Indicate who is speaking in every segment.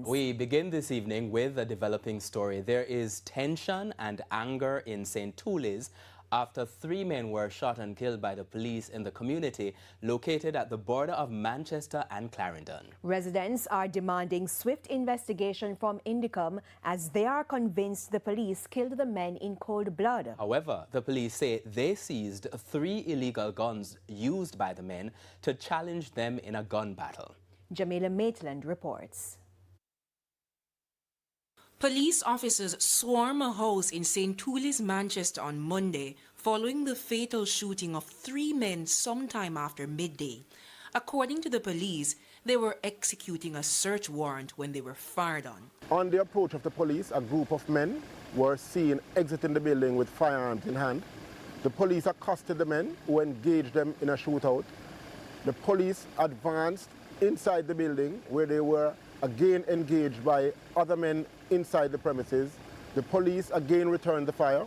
Speaker 1: We begin this evening with a developing story. There is tension and anger in St. Toolis after 3 men were shot and killed by the police in the community located at the border of Manchester and Clarendon.
Speaker 2: Residents are demanding swift investigation from Indicom as they are convinced the police killed the men in cold blood.
Speaker 1: However, the police say they seized 3 illegal guns used by the men to challenge them in a gun battle.
Speaker 2: Jamaica Maitland reports.
Speaker 3: Police officers swarm a house in St. Toolis, Manchester on Monday following the fatal shooting of 3 men sometime after midday. According to the police, they were executing a search warrant when they were fired on.
Speaker 4: On the approach of the police, a group of men were seen exiting the building with firearms in hand. The police accosted the men who engaged them in a shootout. The police advanced inside the building where they were again engaged by other men inside the premises. The police again returned the fire.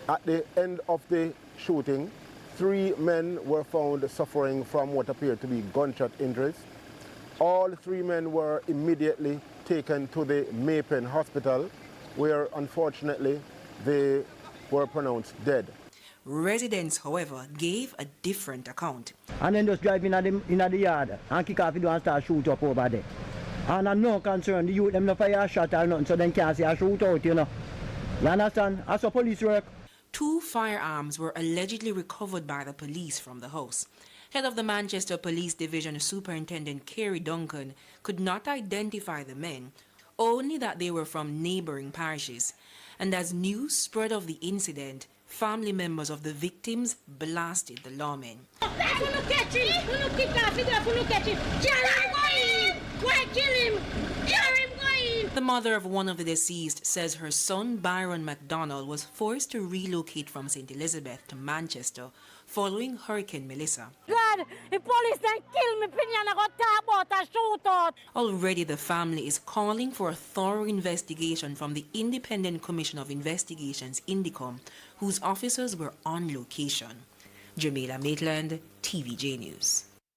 Speaker 4: At the end of the shooting, 3 men were found suffering from what appeared to be gunshot injuries. All 3 men were immediately taken to the Jamaican hospital, where unfortunately they were pronounced dead.
Speaker 3: Residents, however, gave a different account.
Speaker 5: And then just drive in the yard and kick off the door and start shoot up over there. And I'm no concern, the youth them no fire a shot or nothing, so they can't see a shootout, you know. You understand? That's how police work.
Speaker 3: 2 firearms were allegedly recovered by the police from the house. Head of the Manchester Police Division, Superintendent Kerry Duncan, could not identify the men, only that they were from neighboring parishes. And as news spread of the incident, family members of the victims blasted the lawmen. The mother of one of the deceased says her son Byron McDonald was forced to relocate from St. Elizabeth to Manchester following Hurricane Melissa.
Speaker 6: God, the police then kill me, I got talk about a shootout.
Speaker 3: Already the family is calling for a thorough investigation from the Independent Commission of Investigations, Indicom, whose officers were on location. Jamaica Maitland, TVJ News.